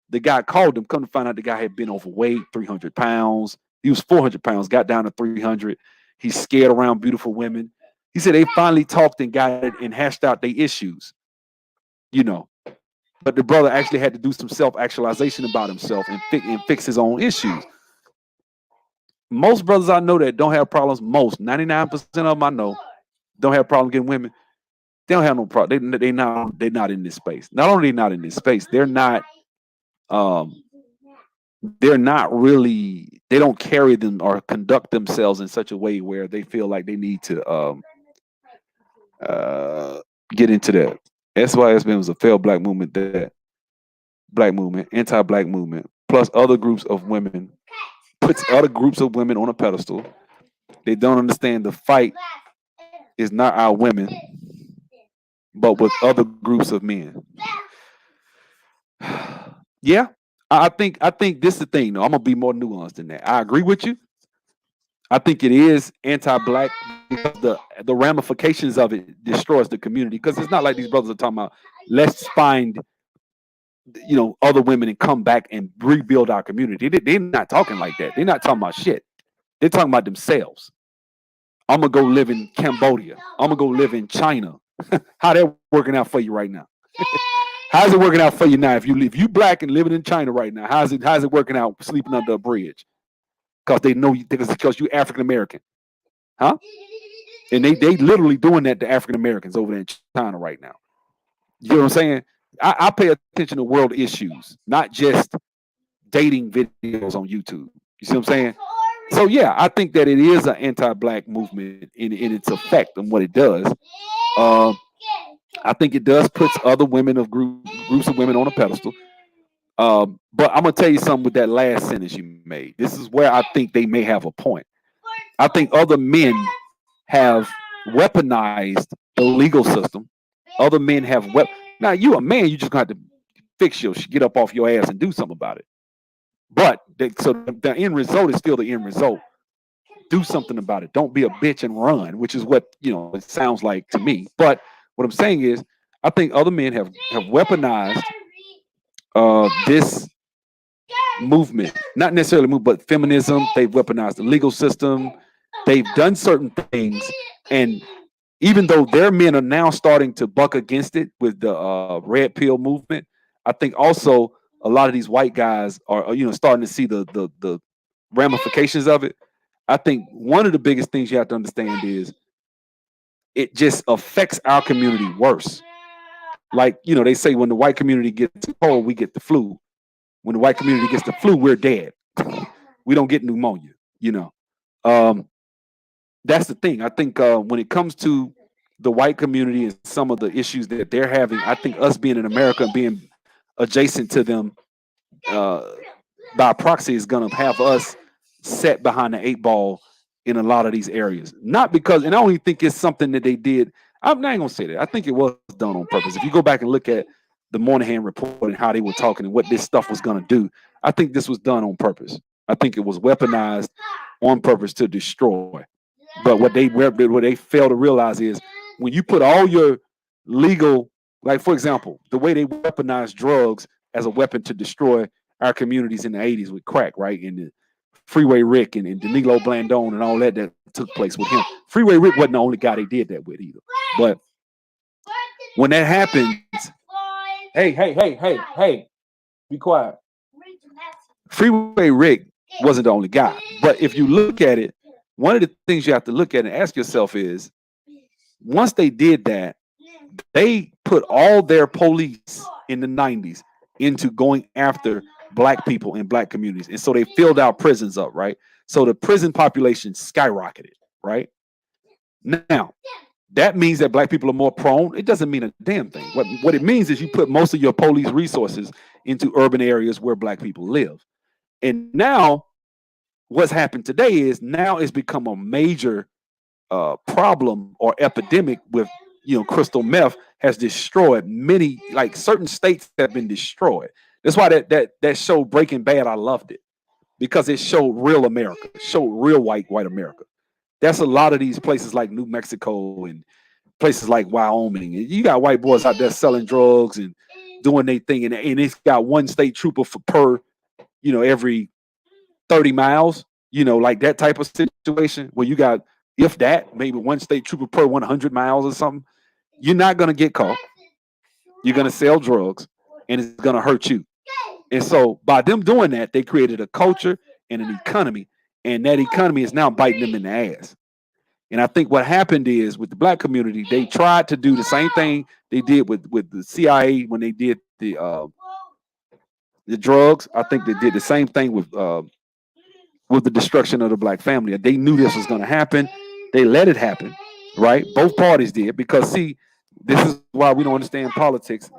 The guy called him. Come to find out, the guy had been overweight, 300 pounds. He was 400 pounds, got down to 300. He's scared around beautiful women. He said they finally talked and got it and hashed out their issues. But the brother actually had to do some self-actualization about himself and fix his own issues. Most brothers I know that don't have problems, 99% of them I know, don't have problem getting women. They don't have no problem. They're not in this space. Not only they not in this space, they're not really, they don't carry them or conduct themselves in such a way where they feel like they need to get into that. SYSBM was a failed black movement, anti-black movement, plus other groups of women, puts other groups of women on a pedestal. They don't understand the fight is not our women, but with other groups of men. Yeah, I think this is the thing. though. I'm gonna be more nuanced than that. I agree with you. I think it is anti-black because the ramifications of it destroys the community. Because it's not like these brothers are talking about let's find other women and come back and rebuild our community. They're not talking like that. They're not talking about shit. They're talking about themselves. I'm gonna go live in Cambodia. I'm gonna go live in China. How that working out for you right now? How's it working out for you now? If you black and living in China right now, how's it working out sleeping under a bridge? Because they know you because you African American, huh? And they literally doing that to African Americans over there in China right now. You know what I'm saying? I pay attention to world issues, not just dating videos on YouTube. You see what I'm saying? So yeah, I think that it is an anti-black movement in its effect and what it does. I think it does puts other women of groups of women on a pedestal. But I'm gonna tell you something with that last sentence you made. This is where I think they may have a point. I think other men have weaponized the legal system. Other men have now you a man, you just got to get up off your ass and do something about it. But so the end result is still the end result. Do something about it. Don't be a bitch and run, which is what it sounds like to me. But what I'm saying is, I think other men have weaponized this movement, not necessarily movement, but feminism. They've weaponized the legal system. They've done certain things, and even though their men are now starting to buck against it with the red pill movement, I think also a lot of these white guys are starting to see the ramifications of it. I think one of the biggest things you have to understand is it just affects our community worse. Like, they say when the white community gets cold, we get the flu. When the white community gets the flu, we're dead. We don't get pneumonia. Um, that's the thing. I think when it comes to the white community and some of the issues that they're having, I think us being in America and being adjacent to them uh, by proxy is going to have us set behind the eight ball in a lot of these areas. Not because, and I don't even think it's something that they did. I'm not going to say that. I think it was done on purpose. If you go back and look at the Moynihan report and how they were talking and what this stuff was going to do, I think this was done on purpose. I think it was weaponized on purpose to destroy. But what they fail to realize is when you put all your legal, like for example, the way they weaponized drugs as a weapon to destroy our communities in the 80s with crack, right? And the Freeway Rick and Danilo Blandone and all that took place with him. Freeway Rick wasn't the only guy they did that with either. But when that happens, hey, be quiet. Freeway Rick wasn't the only guy. But if you look at it, one of the things you have to look at and ask yourself is, once they did that, they put all their police in the 90s into going after black people in black communities. And so they filled our prisons up, right? So the prison population skyrocketed, right? Now, that means that black people are more prone. It doesn't mean a damn thing. What it means is you put most of your police resources into urban areas where black people live. And now what's happened today is now it's become a major problem or epidemic with, crystal meth has destroyed many, like certain states have been destroyed. That's why that show Breaking Bad, I loved it, because it showed real America, it showed real white America. That's a lot of these places like New Mexico and places like Wyoming. And you got white boys out there selling drugs and doing their thing. And it's got one state trooper per, every 30 miles, like that type of situation where you got, if that, maybe one state trooper per 100 miles or something. You're not going to get caught. You're going to sell drugs and it's going to hurt you. And so by them doing that, they created a culture and an economy, and that economy is now biting them in the ass. And I think what happened is with the black community, they tried to do the same thing they did with the CIA when they did the drugs. I think they did the same thing with the destruction of the black family. They knew this was going to happen. They let it happen, right? Both parties did, because see, this is why we don't understand politics,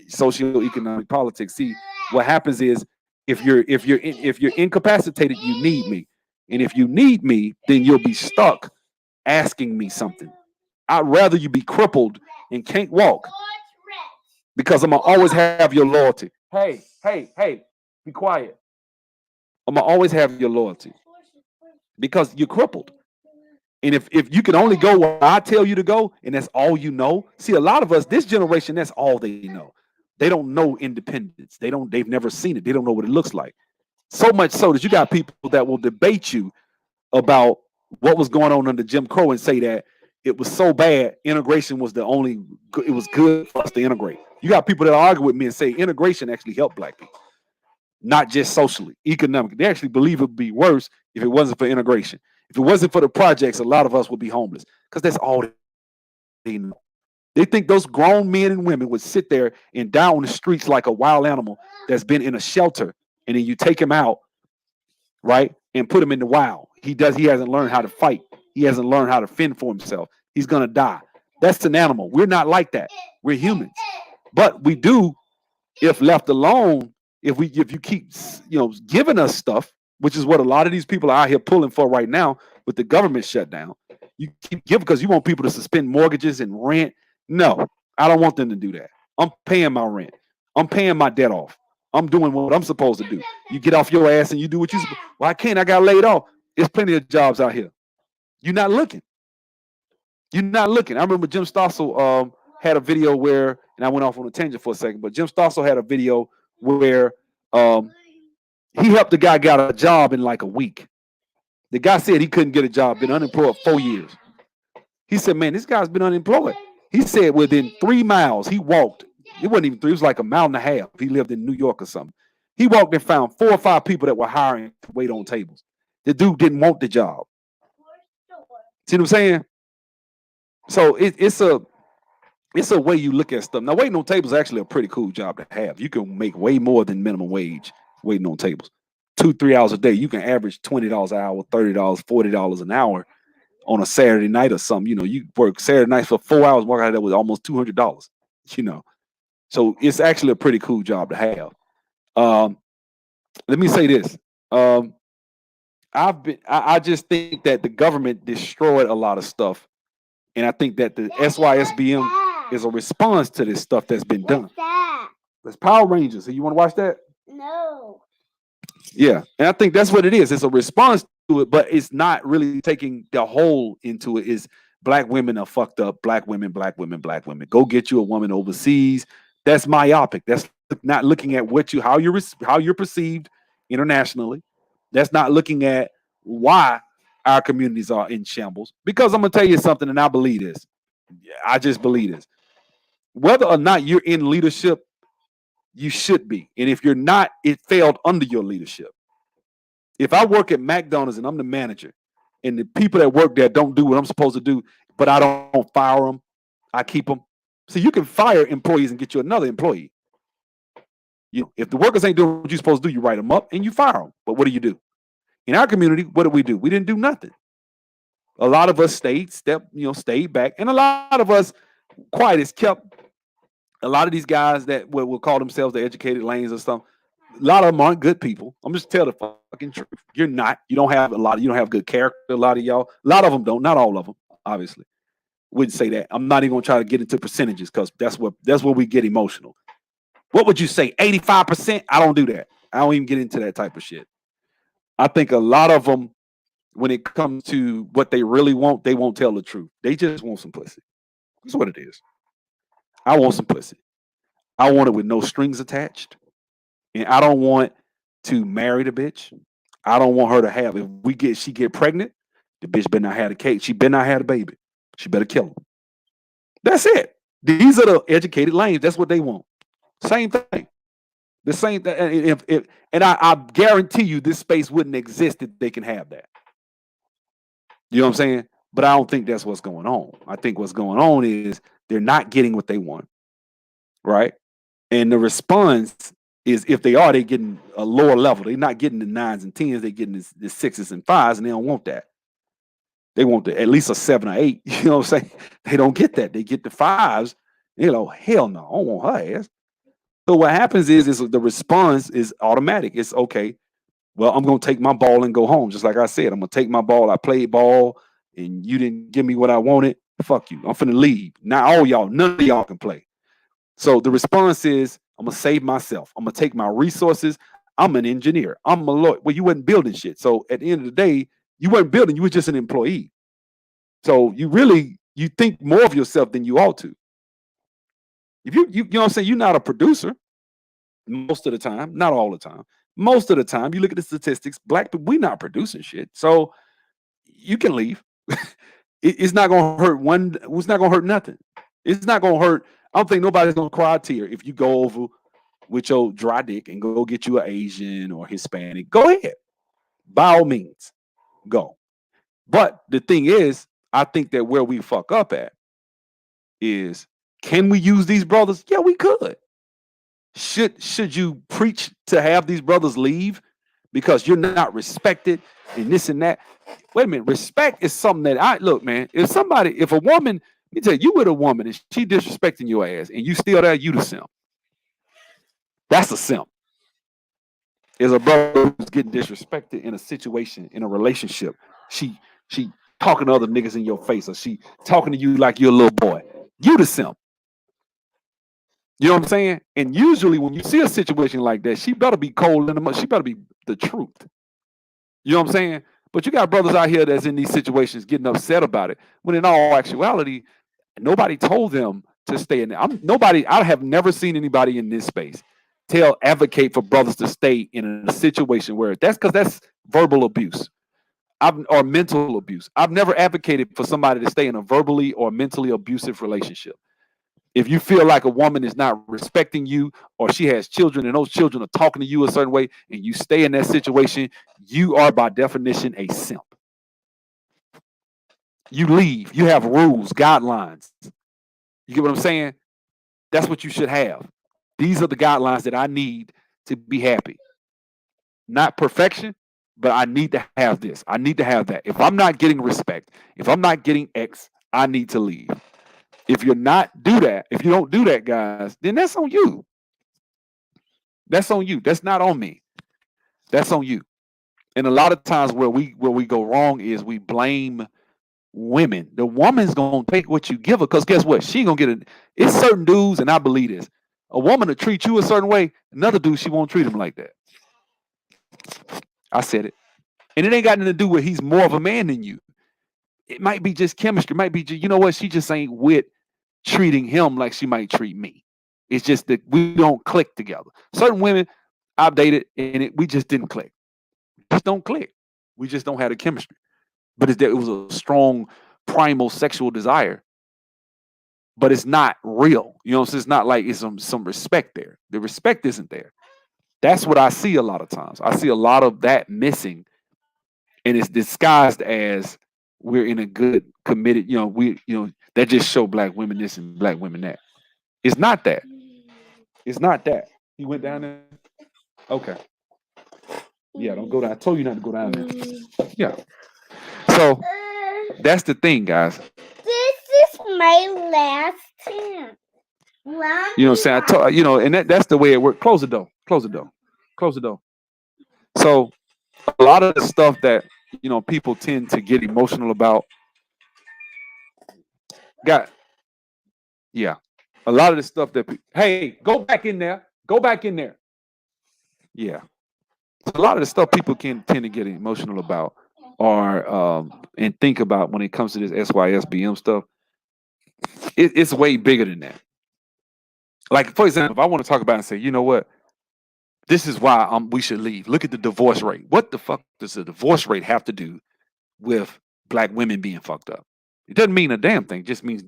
socioeconomic politics. See, what happens is if you're incapacitated, you need me, and if you need me, then you'll be stuck asking me something. I'd rather you be crippled and can't walk, because I'm gonna always have your loyalty. Hey, be quiet. I'm gonna always have your loyalty because you're crippled. And if you can only go where I tell you to go, and that's all you know. See, a lot of us, this generation, that's all they know. They don't know independence. They've never seen it. They don't know what it looks like. So much so that you got people that will debate you about what was going on under Jim Crow and say that it was so bad, integration was it was good for us to integrate. You got people that argue with me and say integration actually helped black people, not just socially, economically. They actually believe it would be worse if it wasn't for integration. If it wasn't for the projects, a lot of us would be homeless, because that's all they know. They think those grown men and women would sit there and die on the streets like a wild animal that's been in a shelter, and then you take him out, right, and put him in the wild. He hasn't learned how to fight. He hasn't learned how to fend for himself. He's gonna die. That's an animal. We're not like that. We're humans. But we do, if left alone, if you keep giving us stuff, which is what a lot of these people are out here pulling for right now with the government shutdown. You keep giving because you want people to suspend mortgages and rent. No, I don't want them to do that. I'm paying my rent. I'm paying my debt off. I'm doing what I'm supposed to do. You get off your ass and you do what you're supposed to. Well, I can't. I got laid off. There's plenty of jobs out here. You're not looking. You're not looking. I remember Jim Stossel had a video where, and I went off on a tangent for a second, but Jim Stossel had a video where he helped the guy get a job in like a week. The guy said he couldn't get a job, been unemployed 4 years. He said, man, this guy's been unemployed. He said within 3 miles, he walked. It wasn't even 3, it was like a mile and a half. He lived in New York or something. He walked and found 4 or 5 people that were hiring to wait on tables. The dude didn't want the job. See what I'm saying? So it's a way you look at stuff. Now, waiting on tables is actually a pretty cool job to have. You can make way more than minimum wage waiting on tables. 2-3 hours a day. You can average $20 an hour, $30, $40 an hour on a Saturday night or something. You know, you work Saturday nights for 4 hours, work out that with almost $200. You know, so it's actually a pretty cool job to have. Let me say this. I just think that the government destroyed a lot of stuff, and I think that the SYSBM is a response to this stuff that's been done. What's that? It's Power Rangers. So you want to watch that? No. Yeah, and I think that's what it is. It's a response to it, but it's not really taking the whole into it. Is black women are fucked up. Black women, black women, black women. Go get you a woman overseas. That's myopic. That's not looking at how you're perceived internationally. That's not looking at why our communities are in shambles. Because I'm gonna tell you something, and I believe this. I just believe this. Whether or not you're in leadership, you should be. And if you're not, it failed under your leadership. If I work at McDonald's and I'm the manager, and the people that work there don't do what I'm supposed to do, but I don't fire them, I keep them. So you can fire employees and get you another employee. If the workers ain't doing what you're supposed to do, you write them up and you fire them. But what do? In our community, what did we do? We didn't do nothing. A lot of us stayed back, and a lot of us, quiet as kept. A lot of these guys that will call themselves the educated lanes or something, a lot of them aren't good people. I'm just telling the fucking truth. You're not. You don't have good character. A lot of y'all. A lot of them don't. Not all of them, obviously. Wouldn't say that. I'm not even gonna try to get into percentages because that's where we get emotional. What would you say? 85%? I don't do that. I don't even get into that type of shit. I think a lot of them, when it comes to what they really want, they won't tell the truth. They just want simplicity. That's what it is. I want simplicity. I want it with no strings attached. And I don't want to marry the bitch. I don't want her to have, if she get pregnant, the bitch better not have the cake. She better not have the baby. She better kill him. That's it. These are the educated lanes. That's what they want. Same thing. The same thing. And I guarantee you this space wouldn't exist if they can have that. You know what I'm saying? But I don't think that's what's going on. I think what's going on is they're not getting what they want. Right? And the response is, if they are, they're getting a lower level. They're not getting the 9s and 10s. They're getting the 6s and 5s, and they don't want that. They want at least a 7 or 8. You know what I'm saying? They don't get that. They get the 5s. Hell no, I don't want her ass. So what happens is the response is automatic. It's okay. Well, I'm going to take my ball and go home. Just like I said, I'm going to take my ball. I played ball and you didn't give me what I wanted. Fuck you. I'm finna leave. Now all y'all, none of y'all can play. So the response is, I'm going to save myself. I'm going to take my resources. I'm an engineer. I'm a lawyer. Well, you wasn't building shit. So at the end of the day, you weren't building. You were just an employee. So you think more of yourself than you ought to. If you know what I'm saying, you're not a producer most of the time, not all the time. Most of the time, you look at the statistics, black people, we're not producing shit. So you can leave. It's not gonna hurt it's not gonna hurt nothing. It's not gonna hurt. I don't think nobody's gonna cry a tear if you go over with your dry dick and go get you an Asian or Hispanic. Go ahead. By all means, go. But the thing is, I think that where we fuck up at is, can we use these brothers? Yeah, we could. Should you preach to have these brothers leave because you're not respected and this and that? Wait a minute. Respect is something that look, man. If a woman, let me tell you with a woman and she disrespecting your ass and you still there, you the simp. That's a simp. Is a brother who's getting disrespected in a situation, in a relationship. She talking to other niggas in your face, or she talking to you like you're a little boy. You the simp. You know what I'm saying? And usually when you see a situation like that, she better be cold in the mud. She better be the truth. You know what I'm saying? But you got brothers out here that's in these situations getting upset about it, when in all actuality, nobody told them to stay in there. I have never seen anybody in this space advocate for brothers to stay in a situation where that's verbal abuse. Or mental abuse. I've never advocated for somebody to stay in a verbally or mentally abusive relationship. If you feel like a woman is not respecting you, or she has children and those children are talking to you a certain way, and you stay in that situation, you are by definition a simp. You leave. You have rules, guidelines. You get what I'm saying? That's what you should have. These are the guidelines that I need to be happy. Not perfection, but I need to have this. I need to have that. If I'm not getting respect, if I'm not getting X, I need to leave. If you don't do that, guys, then that's on you. That's on you. That's not on me. That's on you. And a lot of times where we go wrong is we blame women. The woman's gonna take what you give her, because guess what? She ain't gonna get it. It's certain dudes, and I believe this. A woman to treat you a certain way, another dude, she won't treat him like that. I said it. And it ain't got nothing to do with he's more of a man than you. It might be just chemistry. It might be just, you know what? She just ain't with treating him like she might treat me. It's just that we don't click together. Certain women I've dated, and we just didn't click. Just don't click. We just don't have the chemistry. But it was a strong primal sexual desire. But it's not real. You know, so it's not like it's some respect there. The respect isn't there. That's what I see a lot of times. I see a lot of that missing, and it's disguised as we're in a good, committed, that just show black women this and black women that. It's not that. It's not that. He went down there. Okay. Yeah, don't go down. I told you not to go down there. Yeah. So that's the thing, guys. This is my last chance. You know what I'm saying? And that's the way it works. Close the door. Close the door. Close the door. So a lot of the stuff that people tend to get emotional about. A lot of the stuff that hey, go back in there. Go back in there. Yeah. So a lot of the stuff people can tend to get emotional about or and think about when it comes to this SYSBM stuff. It's way bigger than that. Like, for example, if I want to talk about it and say, you know what, this is why we should leave. Look at the divorce rate. What the fuck does the divorce rate have to do with black women being fucked up? It doesn't mean a damn thing. It just means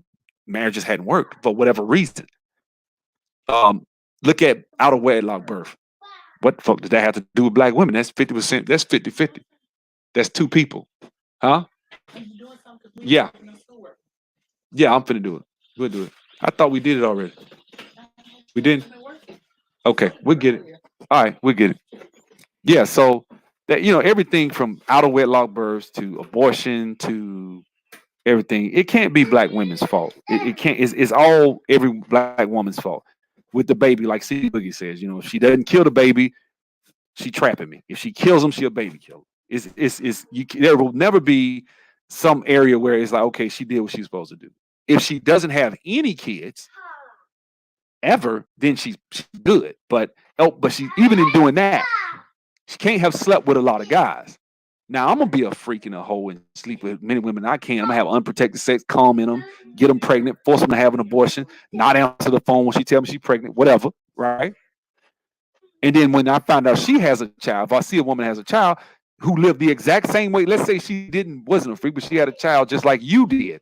marriages hadn't worked for whatever reason. Look at out of wedlock birth. What the fuck does that have to do with black women? That's 50%. That's 50-50. That's two people. Huh? Yeah. Yeah, I'm finna do it. We'll do it. I thought we did it already. We didn't? Okay, we'll get it. All right, we'll get it. Yeah, so that everything from out of wedlock births to abortion to everything, it can't be black women's fault. It can't. It's all every black woman's fault. With the baby, like C Boogie says, if she doesn't kill the baby, she trapping me. If she kills him, she a baby killer. There will never be some area where it's like, okay, she did what she's supposed to do. If she doesn't have any kids ever, then she's good. But she, even in doing that, she can't have slept with a lot of guys. Now I'm gonna be a freak and a hoe and sleep with many women I can. I'm gonna have unprotected sex, calm in them, get them pregnant, force them to have an abortion, not answer the phone when she tells me she's pregnant, whatever, right? And then when I find out she has a child, if I see a woman has a child who lived the exact same way, let's say she wasn't a freak, but she had a child just like you did.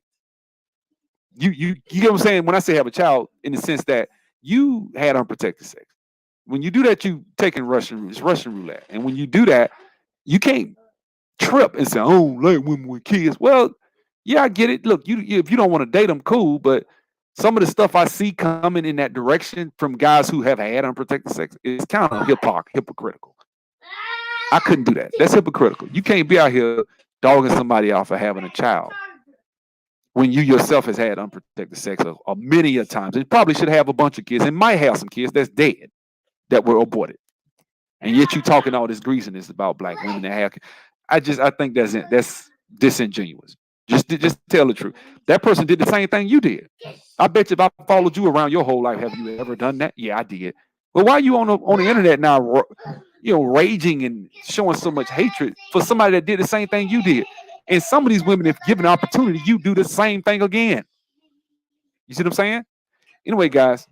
You get what I'm saying? When I say have a child, in the sense that you had unprotected sex. When you do that, you taking Russian roulette. And when you do that, you can't trip and say, "Oh, like women with kids." Well, yeah, I get it. Look, if you don't want to date them, cool. But some of the stuff I see coming in that direction from guys who have had unprotected sex is kind of hypocritical. I couldn't do that. That's hypocritical. You can't be out here dogging somebody out for having a child when you yourself has had unprotected sex or many a times. It probably should have a bunch of kids and might have some kids that's dead that were aborted. And yet you talking all this greasiness about black women that have. I think that's disingenuous. Just tell the truth. That person did the same thing you did. I bet you if I followed you around your whole life, have you ever done that? Yeah, I did. But why are you on the internet now, raging and showing so much hatred for somebody that did the same thing you did? And some of these women, if given the opportunity, you do the same thing again. You see what I'm saying? Anyway, guys,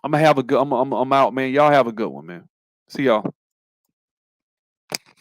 I'm gonna have a good. I'm out, man. Y'all have a good one, man. See y'all.